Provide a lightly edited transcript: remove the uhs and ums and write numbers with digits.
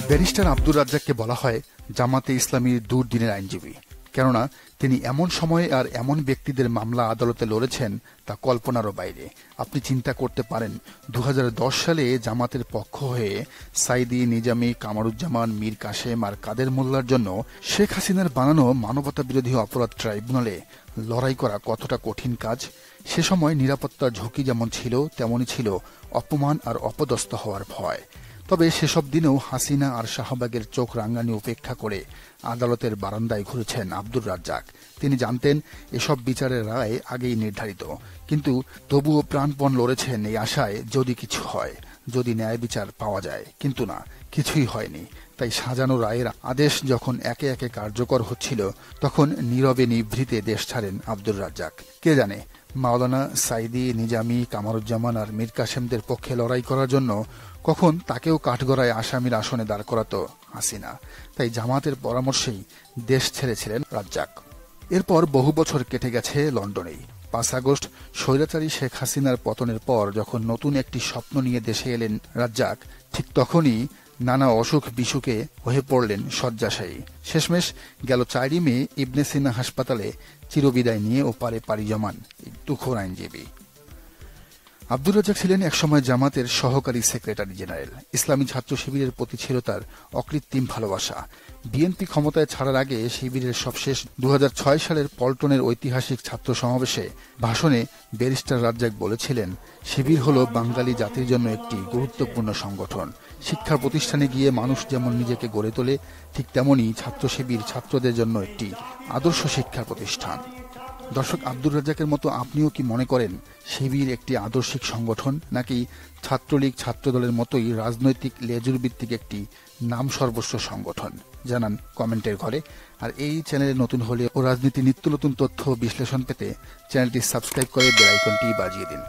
Barrister Abdur রাজ্জাককে বলা হয় জামাতে ইসলামীর দুর্দিনের আইনজীবী, কেননা তিনি এমন সময়ে আর এমন ব্যক্তিদের মামলা আদালতে লড়েছেন তা কল্পনারও বাইরে। আপনি চিন্তা করতে পারেন 2010 সালে জামাতের পক্ষ হয়ে সাইদি, নিজামী, কামারুজ্জামান, মীর কাসেম আর কাদের মোল্লার জন্য শেখ হাসিনার বানানো মানবতা বিরোধী অপরাধ ট্রাইব্যুনালে লড়াই করা কতটা কঠিন কাজ। সে সময় নিরাপত্তার ঝুঁকি যেমন ছিল, তেমনই ছিল অপমান আর অপদস্থ হওয়ার ভয়। তবে সেসব দিনেও হাসিনা আর শাহবাগের চোখ রাঙানি উপেক্ষা করে আদালতের বারান্দায় ঘুরেছেন আব্দুর রাজ্জাক। তিনি জানতেন এসব বিচারের রায় আগেই নির্ধারিত, কিন্তু তবুও প্রাণপণ লড়েছেন এই আশায় যদি কিছু হয়, যদি ন্যায় বিচার পাওয়া যায়। কিন্তু না, কিছুই হয়নি। তাই সাজানো রায়ের আদেশ যখন একে একে কার্যকর হচ্ছিল, তখন নীরবে নিভৃতে দেশ ছাড়েন আব্দুর রাজ্জাক। কে জানে মাওলানা সাইদি, নিজামী, কামারুজ্জামান আর মীর কাসেমদের পক্ষে লড়াই করার জন্য কখন তাকেও কাঠগড়ায় আসামির আসনে দাঁড় করাতো হাসিনা। তাই জামাতের পরামর্শেই দেশ ছেড়েছিলেন রাজ্জাক। এরপর বহু বছর কেটে গেছে লন্ডনেই। 5 আগস্ট স্বৈরাচারী শেখ হাসিনার পতনের পর যখন নতুন একটি স্বপ্ন নিয়ে দেশে এলেন রাজ্জাক, ঠিক তখনই নানা অসুখ বিসুখে হয়ে পড়লেন শয্যাশায়ী। শেষমেশ গেল 4 মে ইবনে সিনা হাসপাতালে চিরবিদায় নিয়ে ওপারে পাড়ি জমান তুখোর আইনজীবী। আব্দুর রাজ্জাক ছিলেন একসময় জামাতের সহকারী সেক্রেটারি জেনারেল। ইসলামী ছাত্র শিবিরের প্রতি ছিল তার অকৃত্রিম ভালোবাসা। বিএনপি ক্ষমতায় ছাড়ার আগে শিবিরের সবশেষ 2006 সালের পল্টনের ঐতিহাসিক ছাত্র সমাবেশে ভাষণে ব্যারিস্টার রাজ্জাক বলেছিলেন, শিবির হল বাঙালি জাতির জন্য একটি গুরুত্বপূর্ণ সংগঠন। শিক্ষা প্রতিষ্ঠানে গিয়ে মানুষ যেমন নিজেকে গড়ে তোলে, ঠিক তেমনি ছাত্র শিবির ছাত্রদের জন্য একটি আদর্শ শিক্ষা প্রতিষ্ঠান। দর্শক, আব্দুর রাজ্জাকের মতো আপনিও কি মনে করেন শিবির একটি আদর্শিক সংগঠন, নাকি ছাত্রলীগ, ছাত্রদলের মতোই রাজনৈতিক লেজুর ভিত্তিক একটি নাম সর্বস্ব সংগঠন? জানান কমেন্টের ঘরে। আর এই চ্যানেলে নতুন হলে ও রাজনীতি নিত্য নতুন তথ্য বিশ্লেষণ পেতে চ্যানেলটি সাবস্ক্রাইব করে বেল আইকনটি বাজিয়ে দিন।